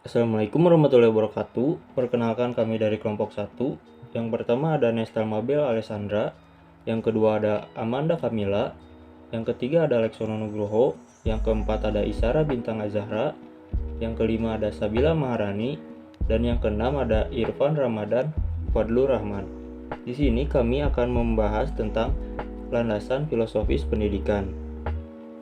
Assalamualaikum warahmatullahi wabarakatuh. Perkenalkan kami dari kelompok 1. Yang pertama ada Nestal Mabel Alessandra, yang kedua ada Amanda Kamila, yang ketiga ada Alexono Nugroho, yang keempat ada Isara Bintang Azahra, yang kelima ada Sabila Maharani, dan yang keenam ada Irfan Ramadan Fadlur Rahman. Di sini kami akan membahas tentang landasan filosofis pendidikan.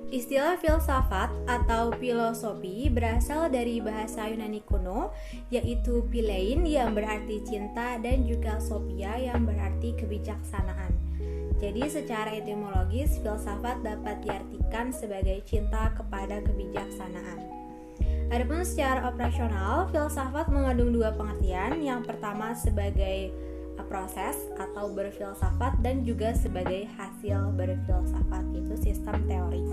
Istilah filsafat atau filosofi berasal dari bahasa Yunani kuno, yaitu philein yang berarti cinta dan juga sophia yang berarti kebijaksanaan. Jadi secara etimologis, filsafat dapat diartikan sebagai cinta kepada kebijaksanaan. Adapun secara operasional, filsafat mengandung dua pengertian. Yang pertama sebagai proses atau berfilsafat dan juga sebagai hasil berfilsafat, itu sistem teori.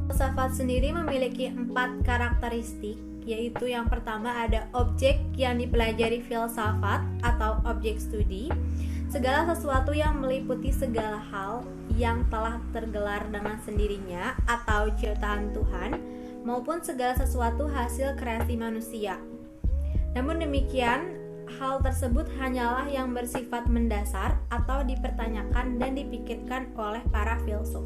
Filsafat sendiri memiliki 4 karakteristik, yaitu yang pertama ada objek yang dipelajari filsafat atau objek studi, segala sesuatu yang meliputi segala hal yang telah tergelar dengan sendirinya atau ciptaan Tuhan, maupun segala sesuatu hasil kreasi manusia. Namun demikian, hal tersebut hanyalah yang bersifat mendasar atau dipertanyakan dan dipikirkan oleh para filsuf.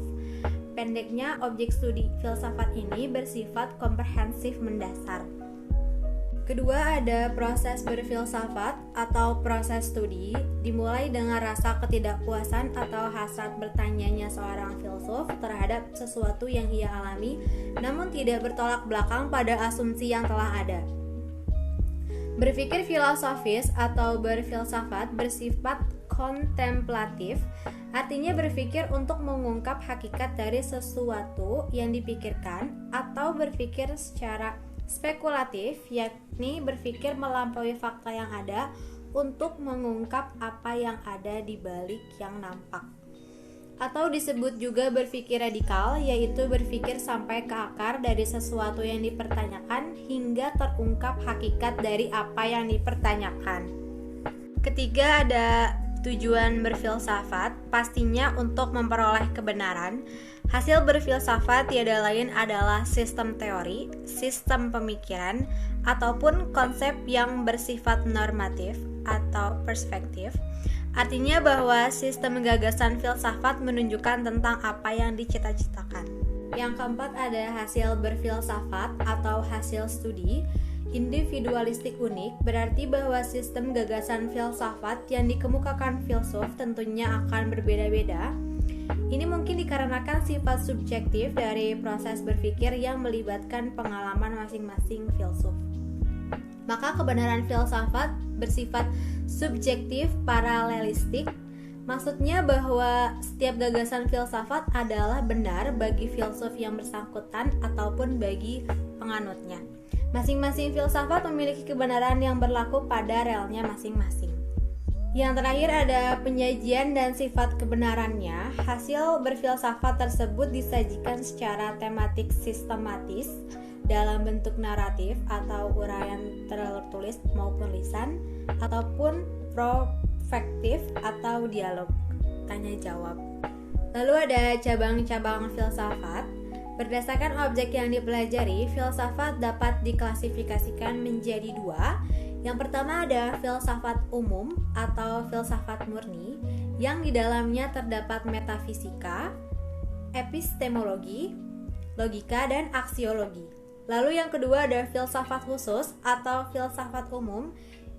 Pendeknya, objek studi filsafat ini bersifat komprehensif mendasar. Kedua ada proses berfilsafat atau proses studi, dimulai dengan rasa ketidakpuasan atau hasrat bertanyanya seorang filsuf terhadap sesuatu yang ia alami, namun tidak bertolak belakang pada asumsi yang telah ada. Berpikir filosofis atau berfilsafat bersifat kontemplatif, artinya berpikir untuk mengungkap hakikat dari sesuatu yang dipikirkan, atau berpikir secara spekulatif, yakni berpikir melampaui fakta yang ada untuk mengungkap apa yang ada di balik yang nampak. Atau disebut juga berpikir radikal, yaitu berpikir sampai ke akar dari sesuatu yang dipertanyakan hingga terungkap hakikat dari apa yang dipertanyakan. Ketiga ada tujuan berfilsafat, pastinya untuk memperoleh kebenaran. Hasil berfilsafat tiada lain adalah sistem teori, sistem pemikiran, ataupun konsep yang bersifat normatif atau perspektif. Artinya bahwa sistem gagasan filsafat menunjukkan tentang apa yang dicita-citakan. Yang keempat ada hasil berfilsafat atau hasil studi. Individualistik unik berarti bahwa sistem gagasan filsafat yang dikemukakan filsuf tentunya akan berbeda-beda. Ini mungkin dikarenakan sifat subjektif dari proses berpikir yang melibatkan pengalaman masing-masing filsuf. Maka kebenaran filsafat bersifat subjektif paralelistik, maksudnya bahwa setiap gagasan filsafat adalah benar bagi filsuf yang bersangkutan ataupun bagi penganutnya. Masing-masing filsafat memiliki kebenaran yang berlaku pada relnya masing-masing. Yang terakhir ada penyajian dan sifat kebenarannya. Hasil berfilsafat tersebut disajikan secara tematik sistematis dalam bentuk naratif atau uraian tertulis maupun lisan, ataupun prospektif atau dialog tanya jawab. Lalu ada cabang-cabang filsafat. Berdasarkan objek yang dipelajari, filsafat dapat diklasifikasikan menjadi 2. Yang pertama ada filsafat umum atau filsafat murni, yang di dalamnya terdapat metafisika, epistemologi, logika, dan aksiologi. Lalu yang kedua ada filsafat khusus atau filsafat umum,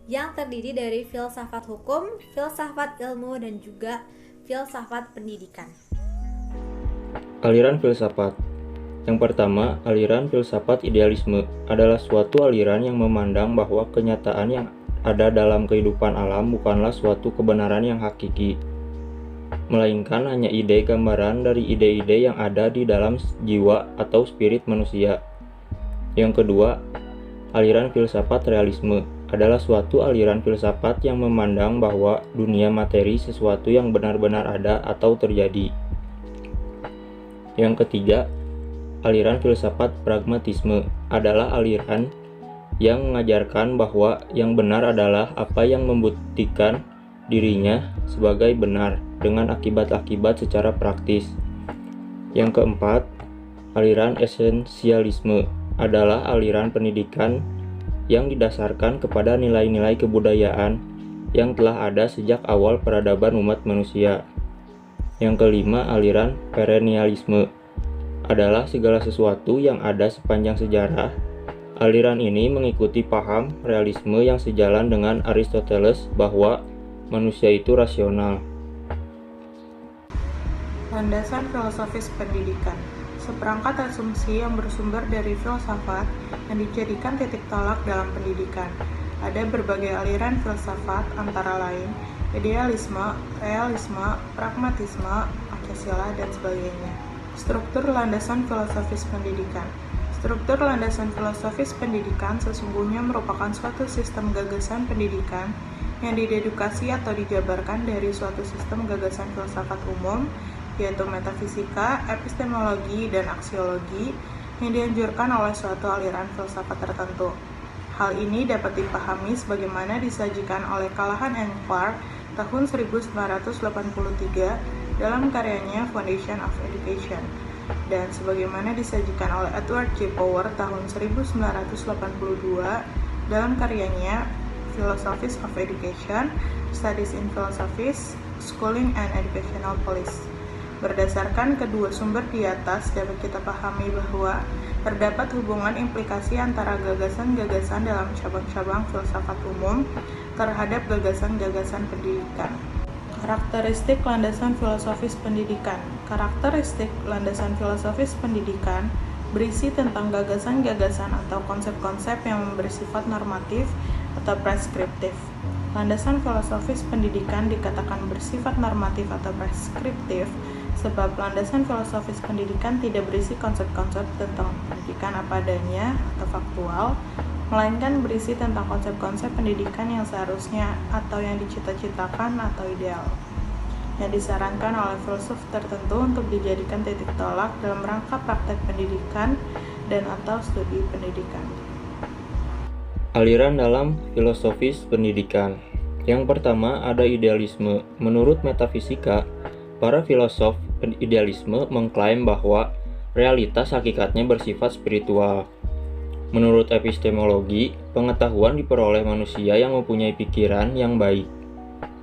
yang terdiri dari filsafat hukum, filsafat ilmu, dan juga filsafat pendidikan. Aliran filsafat. Yang pertama, aliran filsafat idealisme adalah suatu aliran yang memandang bahwa kenyataan yang ada dalam kehidupan alam bukanlah suatu kebenaran yang hakiki, melainkan hanya ide gambaran dari ide-ide yang ada di dalam jiwa atau spirit manusia. Yang kedua, aliran filsafat realisme adalah suatu aliran filsafat yang memandang bahwa dunia materi sesuatu yang benar-benar ada atau terjadi. Yang ketiga, aliran filsafat pragmatisme adalah aliran yang mengajarkan bahwa yang benar adalah apa yang membuktikan dirinya sebagai benar dengan akibat-akibat secara praktis. Yang keempat, aliran esensialisme adalah aliran pendidikan yang didasarkan kepada nilai-nilai kebudayaan yang telah ada sejak awal peradaban umat manusia. Yang kelima, aliran perennialisme adalah segala sesuatu yang ada sepanjang sejarah. Aliran ini mengikuti paham realisme yang sejalan dengan Aristoteles bahwa manusia itu rasional. Landasan filosofis pendidikan. Seperangkat asumsi yang bersumber dari filsafat yang dijadikan titik tolak dalam pendidikan. Ada berbagai aliran filsafat antara lain idealisme, realisme, pragmatisme, Pancasila, dan sebagainya. Struktur landasan filosofis pendidikan. Struktur landasan filosofis pendidikan sesungguhnya merupakan suatu sistem gagasan pendidikan yang didedukasi atau dijabarkan dari suatu sistem gagasan filsafat umum, yaitu metafisika, epistemologi, dan aksiologi yang dianjurkan oleh suatu aliran filsafat tertentu. Hal ini dapat dipahami sebagaimana disajikan oleh Callahan and Clark tahun 1983 dalam karyanya Foundation of Education, dan sebagaimana disajikan oleh Edward J. Power tahun 1982 dalam karyanya Philosophies of Education, Studies in Philosophy, Schooling and Educational Policy. Berdasarkan kedua sumber di atas, dapat kita pahami bahwa terdapat hubungan implikasi antara gagasan-gagasan dalam cabang-cabang filsafat umum terhadap gagasan-gagasan pendidikan. Karakteristik landasan filosofis pendidikan. Karakteristik landasan filosofis pendidikan berisi tentang gagasan-gagasan atau konsep-konsep yang bersifat normatif atau preskriptif. Landasan filosofis pendidikan dikatakan bersifat normatif atau preskriptif sebab landasan filosofis pendidikan tidak berisi konsep-konsep tentang pendidikan apa adanya atau faktual, melainkan berisi tentang konsep-konsep pendidikan yang seharusnya atau yang dicita-citakan atau ideal, yang disarankan oleh filsuf tertentu untuk dijadikan titik tolak dalam rangka praktek pendidikan dan atau studi pendidikan. Aliran dalam filosofis pendidikan. Yang pertama ada idealisme. Menurut metafisika, para filosof idealisme mengklaim bahwa realitas hakikatnya bersifat spiritual. Menurut epistemologi, pengetahuan diperoleh manusia yang mempunyai pikiran yang baik.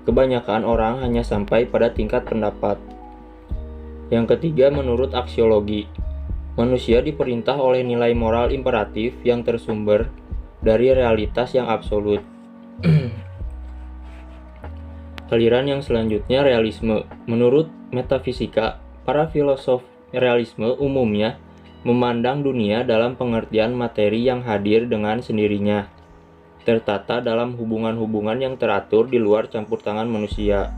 Kebanyakan orang hanya sampai pada tingkat pendapat. Yang ketiga, menurut aksiologi, manusia diperintah oleh nilai moral imperatif yang tersumber dari realitas yang absolut. Aliran yang selanjutnya realisme. Menurut metafisika, para filosof realisme umumnya memandang dunia dalam pengertian materi yang hadir dengan sendirinya, tertata dalam hubungan-hubungan yang teratur di luar campur tangan manusia.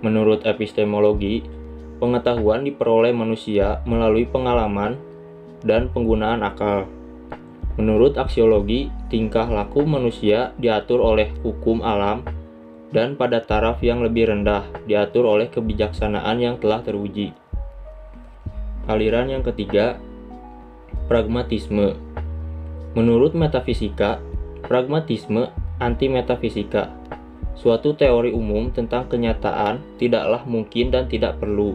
Menurut epistemologi, pengetahuan diperoleh manusia melalui pengalaman dan penggunaan akal. Menurut aksiologi, tingkah laku manusia diatur oleh hukum alam dan pada taraf yang lebih rendah diatur oleh kebijaksanaan yang telah teruji. Aliran yang ketiga, pragmatisme. Menurut metafisika, pragmatisme anti-metafisika. Suatu teori umum tentang kenyataan tidaklah mungkin dan tidak perlu.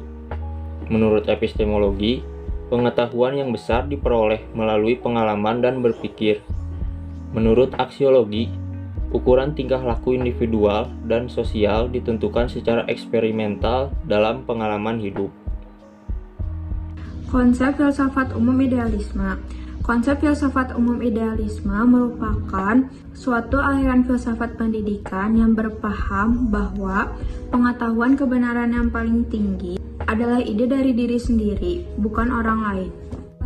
Menurut epistemologi, pengetahuan yang besar diperoleh melalui pengalaman dan berpikir. Menurut aksiologi, ukuran tingkah laku individual dan sosial ditentukan secara eksperimental dalam pengalaman hidup. Konsep filsafat umum idealisme. Konsep filsafat umum idealisme merupakan suatu aliran filsafat pendidikan yang berpaham bahwa pengetahuan kebenaran yang paling tinggi adalah ide dari diri sendiri, bukan orang lain.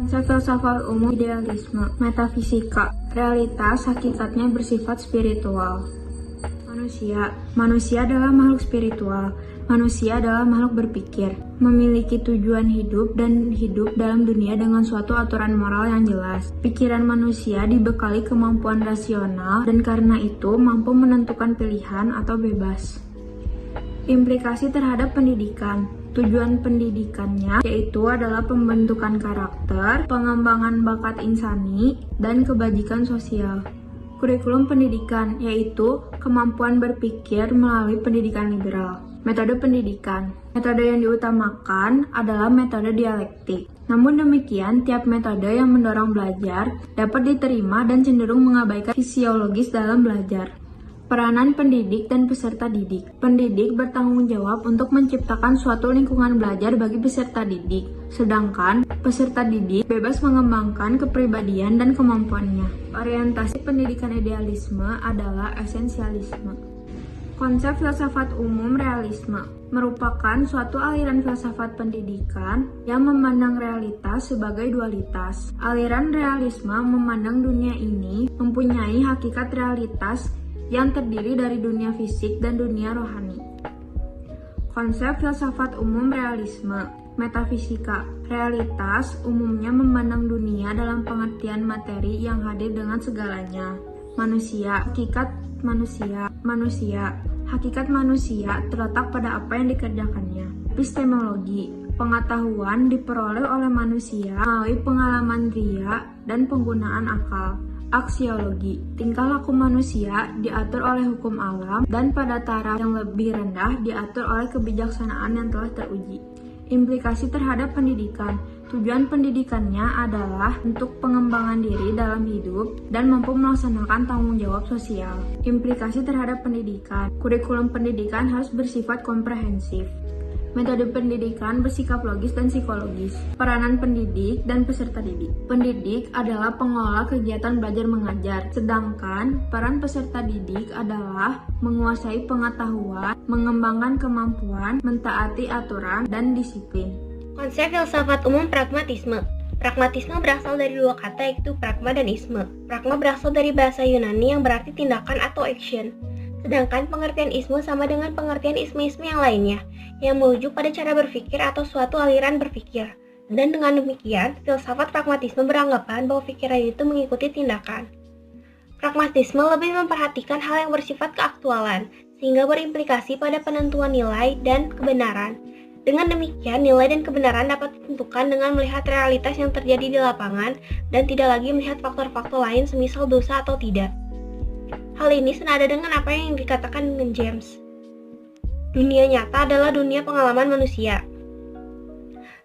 Konsep filsafat umum idealisme, metafisika, realitas hakikatnya bersifat spiritual. Manusia adalah makhluk spiritual. Manusia adalah makhluk berpikir, memiliki tujuan hidup dan hidup dalam dunia dengan suatu aturan moral yang jelas. Pikiran manusia dibekali kemampuan rasional dan karena itu mampu menentukan pilihan atau bebas. Implikasi terhadap pendidikan. Tujuan pendidikannya yaitu adalah pembentukan karakter, pengembangan bakat insani, dan kebajikan sosial. Kurikulum pendidikan yaitu kemampuan berpikir melalui pendidikan liberal. Metode pendidikan. Metode yang diutamakan adalah metode dialektik. Namun demikian, tiap metode yang mendorong belajar dapat diterima dan cenderung mengabaikan fisiologis dalam belajar. Peranan pendidik dan peserta didik. Pendidik bertanggung jawab untuk menciptakan suatu lingkungan belajar bagi peserta didik, sedangkan peserta didik bebas mengembangkan kepribadian dan kemampuannya. Orientasi pendidikan idealisme adalah esensialisme. Konsep filsafat umum realisme merupakan suatu aliran filsafat pendidikan yang memandang realitas sebagai dualitas. Aliran realisme memandang dunia ini mempunyai hakikat realitas yang terdiri dari dunia fisik dan dunia rohani. Konsep filsafat umum realisme, metafisika. Realitas umumnya memandang dunia dalam pengertian materi yang hadir dengan segalanya. Manusia, hakikat manusia. Hakikat manusia terletak pada apa yang dikerjakannya. Epistemologi, pengetahuan diperoleh oleh manusia melalui pengalaman ria dan penggunaan akal. Aksiologi, tingkah laku manusia diatur oleh hukum alam dan pada taraf yang lebih rendah diatur oleh kebijaksanaan yang telah teruji. Implikasi terhadap pendidikan. Tujuan pendidikannya adalah untuk pengembangan diri dalam hidup dan mampu melaksanakan tanggung jawab sosial. Implikasi terhadap pendidikan. Kurikulum pendidikan harus bersifat komprehensif. Metode pendidikan bersikap logis dan psikologis. Peranan pendidik dan peserta didik. Pendidik adalah pengelola kegiatan belajar mengajar, sedangkan peran peserta didik adalah menguasai pengetahuan, mengembangkan kemampuan, mentaati aturan, dan disiplin. Konsep filsafat umum pragmatisme. Pragmatisme berasal dari dua kata yaitu pragma dan isme. Pragma berasal dari bahasa Yunani yang berarti tindakan atau action. Sedangkan pengertian isme sama dengan pengertian isme-isme yang lainnya, yang merujuk pada cara berpikir atau suatu aliran berpikir. Dan dengan demikian, filsafat pragmatisme beranggapan bahwa pikiran itu mengikuti tindakan. Pragmatisme lebih memperhatikan hal yang bersifat keaktualan, sehingga berimplikasi pada penentuan nilai dan kebenaran. Dengan demikian, nilai dan kebenaran dapat ditentukan dengan melihat realitas yang terjadi di lapangan dan tidak lagi melihat faktor-faktor lain semisal dosa atau tidak. Hal ini senada dengan apa yang dikatakan dengan James. Dunia nyata adalah dunia pengalaman manusia.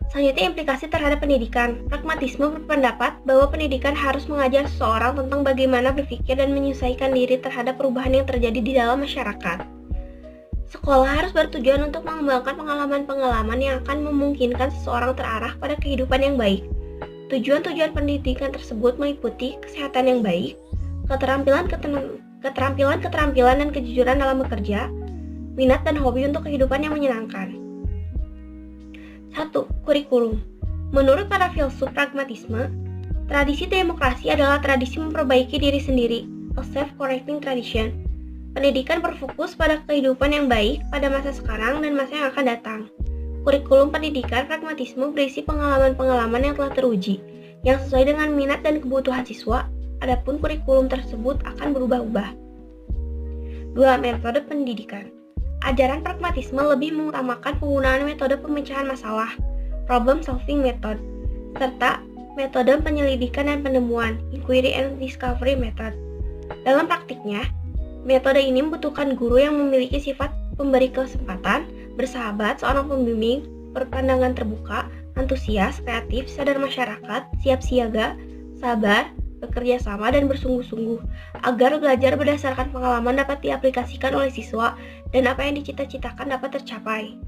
Selanjutnya, implikasi terhadap pendidikan. Pragmatisme berpendapat bahwa pendidikan harus mengajar seseorang tentang bagaimana berpikir dan menyesuaikan diri terhadap perubahan yang terjadi di dalam masyarakat. Sekolah harus bertujuan untuk mengembangkan pengalaman-pengalaman yang akan memungkinkan seseorang terarah pada kehidupan yang baik. Tujuan-tujuan pendidikan tersebut meliputi kesehatan yang baik, keterampilan dan kejujuran dalam bekerja, minat dan hobi untuk kehidupan yang menyenangkan. 1. Kurikulum. Menurut para filsuf pragmatisme, tradisi demokrasi adalah tradisi memperbaiki diri sendiri, a self-correcting tradition. Pendidikan berfokus pada kehidupan yang baik pada masa sekarang dan masa yang akan datang. Kurikulum pendidikan pragmatisme berisi pengalaman-pengalaman yang telah teruji, yang sesuai dengan minat dan kebutuhan siswa, adapun kurikulum tersebut akan berubah-ubah. 2. Metode pendidikan. Ajaran pragmatisme lebih mengutamakan penggunaan metode pemecahan masalah, problem solving method, serta metode penyelidikan dan penemuan, inquiry and discovery method. Dalam praktiknya, metode ini membutuhkan guru yang memiliki sifat pemberi kesempatan, bersahabat, seorang pembimbing, berpandangan terbuka, antusias, kreatif, sadar masyarakat, siap siaga, sabar, bekerja sama, dan bersungguh-sungguh, agar belajar berdasarkan pengalaman dapat diaplikasikan oleh siswa dan apa yang dicita-citakan dapat tercapai.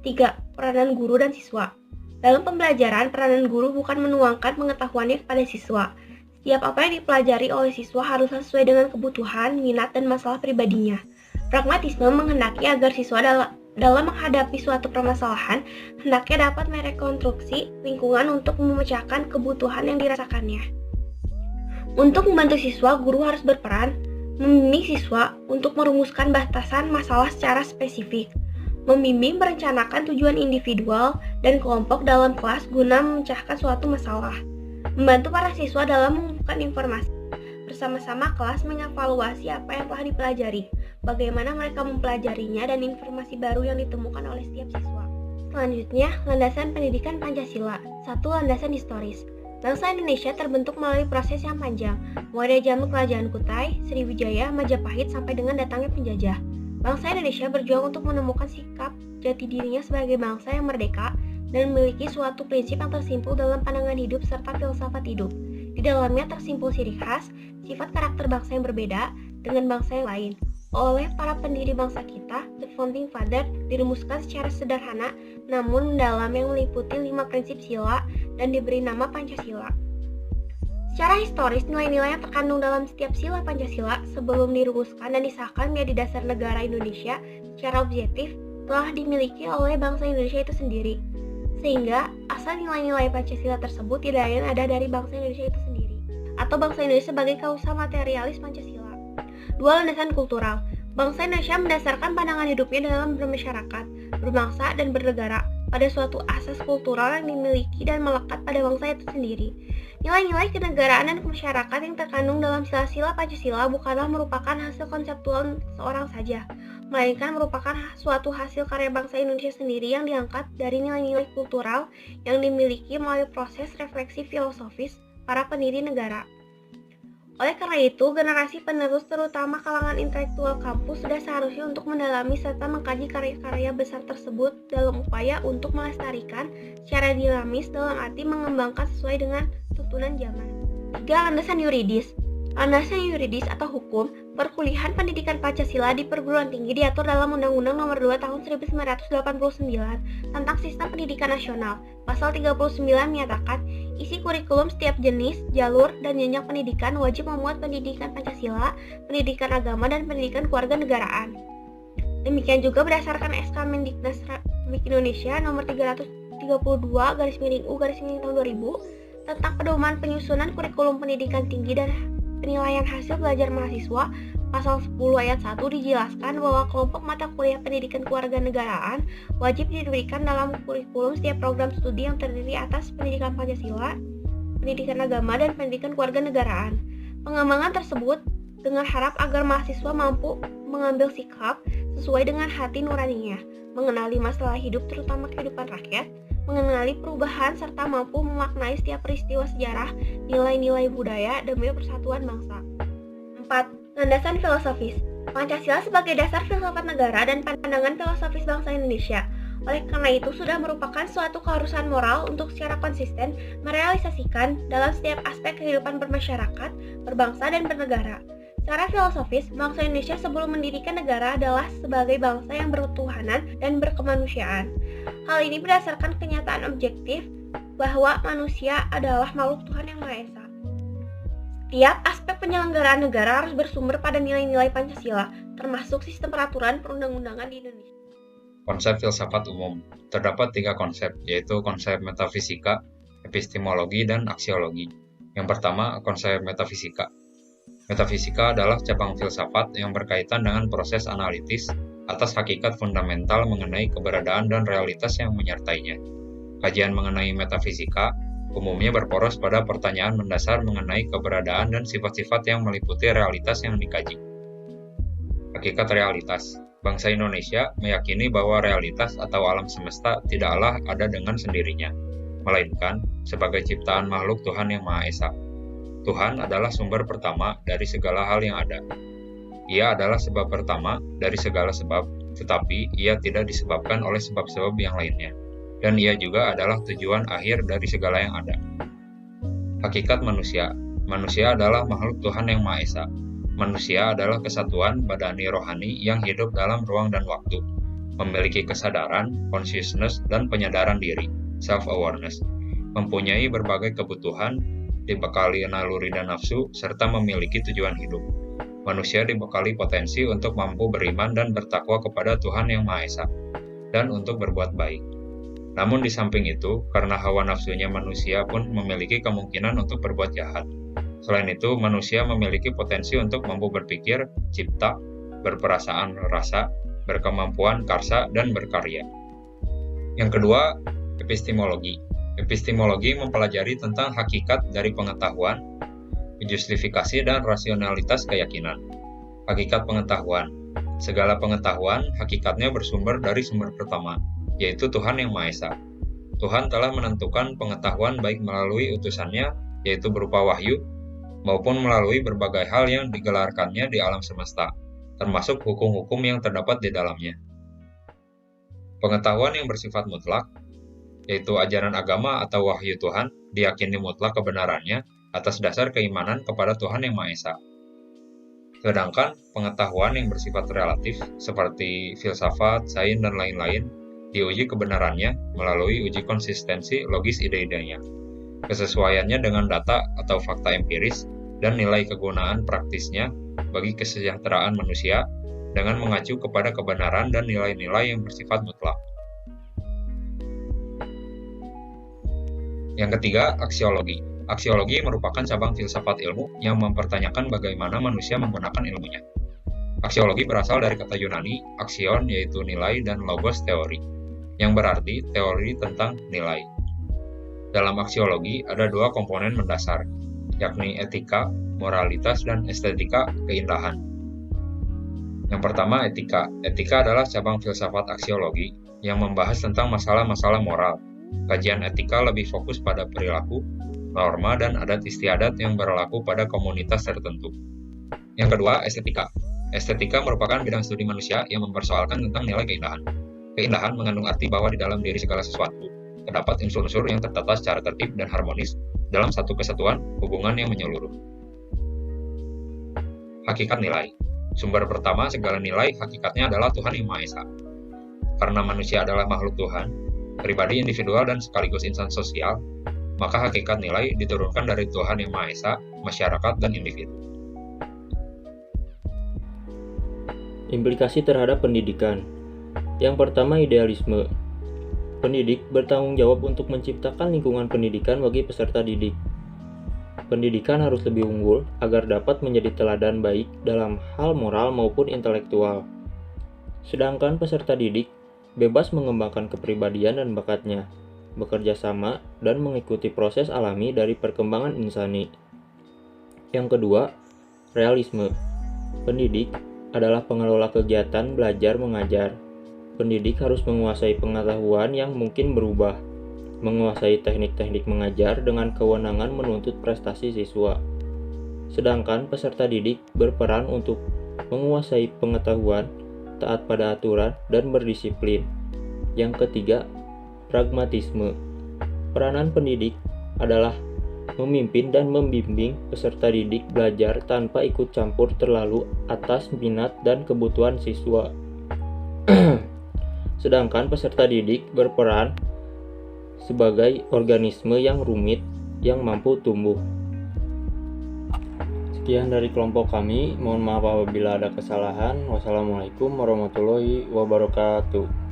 3. Peranan guru dan siswa. Dalam pembelajaran, peranan guru bukan menuangkan pengetahuannya kepada siswa. Setiap apa yang dipelajari oleh siswa harus sesuai dengan kebutuhan, minat, dan masalah pribadinya. Pragmatisme menghendaki agar siswa dalam menghadapi suatu permasalahan, hendaknya dapat merekonstruksi lingkungan untuk memecahkan kebutuhan yang dirasakannya. Untuk membantu siswa, guru harus berperan membimbing siswa untuk merumuskan batasan masalah secara spesifik, membimbing merencanakan tujuan individual dan kelompok dalam kelas guna memecahkan suatu masalah. Membantu para siswa dalam mengumpulkan informasi. Bersama-sama kelas mengevaluasi apa yang telah dipelajari, bagaimana mereka mempelajarinya, dan informasi baru yang ditemukan oleh setiap siswa. Selanjutnya, landasan pendidikan Pancasila. 1. Landasan historis. Bangsa Indonesia terbentuk melalui proses yang panjang, mulai dari zaman Kerajaan Kutai, Sriwijaya, Majapahit, sampai dengan datangnya penjajah. Bangsa Indonesia berjuang untuk menemukan sikap jati dirinya sebagai bangsa yang merdeka, dan memiliki suatu prinsip yang tersimpul dalam pandangan hidup serta filsafat hidup. Di dalamnya tersimpul ciri khas, sifat karakter bangsa yang berbeda dengan bangsa yang lain. Oleh para pendiri bangsa kita, The Founding Father dirumuskan secara sederhana namun mendalam yang meliputi 5 prinsip sila dan diberi nama Pancasila. Secara historis, nilai-nilai yang terkandung dalam setiap sila Pancasila sebelum dirumuskan dan disahkan menjadi dasar negara Indonesia secara objektif telah dimiliki oleh bangsa Indonesia itu sendiri. Sehingga asal nilai-nilai Pancasila tersebut tidak lain ada dari bangsa Indonesia itu sendiri atau bangsa Indonesia sebagai kausa materialis Pancasila. 2. Landasan kultural. Bangsa Indonesia mendasarkan pandangan hidupnya dalam bermasyarakat, berbangsa, dan bernegara pada suatu asas kultural yang dimiliki dan melekat pada bangsa itu sendiri. Nilai-nilai kenegaraan dan kemasyarakatan yang terkandung dalam sila-sila Pancasila bukanlah merupakan hasil konseptual seorang saja, melainkan merupakan suatu hasil karya bangsa Indonesia sendiri yang diangkat dari nilai-nilai kultural yang dimiliki melalui proses refleksi filosofis para pendiri negara. Oleh karena itu, generasi penerus terutama kalangan intelektual kampus sudah seharusnya untuk mendalami serta mengkaji karya-karya besar tersebut dalam upaya untuk melestarikan secara dinamis dalam arti mengembangkan sesuai dengan tuntunan zaman. 3. Landasan yuridis. Landasan yuridis atau hukum perkuliahan pendidikan Pancasila di perguruan tinggi diatur dalam Undang-Undang Nomor 2 Tahun 1989 tentang Sistem Pendidikan Nasional. Pasal 39 menyatakan isi kurikulum setiap jenis, jalur, dan jenjang pendidikan wajib memuat pendidikan Pancasila, pendidikan agama, dan pendidikan kewarganegaraan. Demikian juga berdasarkan SK Mendiknas Republik Indonesia Nomor 332/U/tahun 2000 tentang pedoman penyusunan kurikulum pendidikan tinggi dan penilaian hasil belajar mahasiswa, pasal 10 ayat 1 dijelaskan bahwa kelompok mata kuliah pendidikan kewarganegaraan wajib diberikan dalam kurikulum setiap program studi yang terdiri atas pendidikan Pancasila, pendidikan agama, dan pendidikan kewarganegaraan. Pengembangan tersebut dengan harap agar mahasiswa mampu mengambil sikap sesuai dengan hati nuraninya, mengenali masalah hidup terutama kehidupan rakyat, mengenali perubahan serta mampu memaknai setiap peristiwa sejarah, nilai-nilai budaya demi persatuan bangsa. 4. Landasan filosofis. Pancasila sebagai dasar filsafat negara dan pandangan filosofis bangsa Indonesia. Oleh karena itu sudah merupakan suatu keharusan moral untuk secara konsisten merealisasikan dalam setiap aspek kehidupan bermasyarakat, berbangsa, dan bernegara. Secara filosofis, bangsa Indonesia sebelum mendirikan negara adalah sebagai bangsa yang berketuhanan dan berkemanusiaan. Hal ini berdasarkan kenyataan objektif bahwa manusia adalah makhluk Tuhan Yang Maha Esa. Setiap aspek penyelenggaraan negara harus bersumber pada nilai-nilai Pancasila, termasuk sistem peraturan perundang-undangan di Indonesia. Konsep filsafat umum. Terdapat 3 konsep, yaitu konsep metafisika, epistemologi, dan aksiologi. Yang pertama, konsep metafisika. Metafisika adalah cabang filsafat yang berkaitan dengan proses analitis atas hakikat fundamental mengenai keberadaan dan realitas yang menyertainya. Kajian mengenai metafisika umumnya berporos pada pertanyaan mendasar mengenai keberadaan dan sifat-sifat yang meliputi realitas yang dikaji. Hakikat realitas. Bangsa Indonesia meyakini bahwa realitas atau alam semesta tidaklah ada dengan sendirinya, melainkan sebagai ciptaan makhluk Tuhan Yang Maha Esa. Tuhan adalah sumber pertama dari segala hal yang ada. Ia adalah sebab pertama dari segala sebab, tetapi ia tidak disebabkan oleh sebab-sebab yang lainnya. Dan ia juga adalah tujuan akhir dari segala yang ada. Hakikat manusia. Manusia adalah makhluk Tuhan Yang Maha Esa. Manusia adalah kesatuan badani rohani yang hidup dalam ruang dan waktu, memiliki kesadaran, consciousness, dan penyadaran diri, self-awareness, mempunyai berbagai kebutuhan, dibekali naluri dan nafsu, serta memiliki tujuan hidup. Manusia dibekali potensi untuk mampu beriman dan bertakwa kepada Tuhan Yang Maha Esa, dan untuk berbuat baik. Namun di samping itu, karena hawa nafsunya manusia pun memiliki kemungkinan untuk berbuat jahat. Selain itu, manusia memiliki potensi untuk mampu berpikir, cipta, berperasaan rasa, berkemampuan karsa, dan berkarya. Yang kedua, epistemologi. Epistemologi mempelajari tentang hakikat dari pengetahuan, justifikasi, dan rasionalitas keyakinan. Hakikat pengetahuan. Segala pengetahuan hakikatnya bersumber dari sumber pertama, yaitu Tuhan Yang Maha Esa. Tuhan telah menentukan pengetahuan baik melalui utusannya, yaitu berupa wahyu, maupun melalui berbagai hal yang digelarkannya di alam semesta, termasuk hukum-hukum yang terdapat di dalamnya. Pengetahuan yang bersifat mutlak. yaitu ajaran agama atau wahyu Tuhan, diyakini mutlak kebenarannya atas dasar keimanan kepada Tuhan Yang Maha Esa. Sedangkan pengetahuan yang bersifat relatif, seperti filsafat, sains, dan lain-lain, diuji kebenarannya melalui uji konsistensi logis ide-idenya, kesesuaiannya dengan data atau fakta empiris, dan nilai kegunaan praktisnya bagi kesejahteraan manusia dengan mengacu kepada kebenaran dan nilai-nilai yang bersifat mutlak. Yang ketiga, aksiologi. Aksiologi merupakan cabang filsafat ilmu yang mempertanyakan bagaimana manusia menggunakan ilmunya. Aksiologi berasal dari kata Yunani, aksion yaitu nilai dan logos teori, yang berarti teori tentang nilai. Dalam aksiologi ada dua komponen mendasar, yakni etika, moralitas, dan estetika, keindahan. Yang pertama, etika. Etika adalah cabang filsafat aksiologi yang membahas tentang masalah-masalah moral. Kajian etika lebih fokus pada perilaku, norma, dan adat istiadat yang berlaku pada komunitas tertentu. Yang kedua, estetika. Estetika merupakan bidang studi manusia yang mempersoalkan tentang nilai keindahan. Keindahan mengandung arti bahwa di dalam diri segala sesuatu terdapat unsur-unsur yang tertata secara tertib dan harmonis dalam satu kesatuan hubungan yang menyeluruh. Hakikat nilai. Sumber pertama segala nilai hakikatnya adalah Tuhan Yang Maha Esa. Karena manusia adalah makhluk Tuhan, pribadi individual dan sekaligus insan sosial, maka hakikat nilai diturunkan dari Tuhan Yang Maha Esa, masyarakat, dan individu. Implikasi terhadap pendidikan. Yang pertama, idealisme. Pendidik bertanggung jawab untuk menciptakan lingkungan pendidikan bagi peserta didik. Pendidikan harus lebih unggul agar dapat menjadi teladan baik dalam hal moral maupun intelektual. Sedangkan peserta didik bebas mengembangkan kepribadian dan bakatnya, bekerja sama, dan mengikuti proses alami dari perkembangan insani. Yang kedua, realisme. Pendidik adalah pengelola kegiatan belajar mengajar. Pendidik harus menguasai pengetahuan yang mungkin berubah, menguasai teknik-teknik mengajar dengan kewenangan menuntut prestasi siswa. Sedangkan peserta didik berperan untuk menguasai pengetahuan, taat pada aturan, dan berdisiplin. Yang ketiga, pragmatisme. Peranan pendidik adalah memimpin dan membimbing peserta didik belajar tanpa ikut campur terlalu atas minat dan kebutuhan siswa. Sedangkan peserta didik berperan sebagai organisme yang rumit yang mampu tumbuh. Sekian dari kelompok kami, mohon maaf apabila ada kesalahan. Wassalamualaikum warahmatullahi wabarakatuh.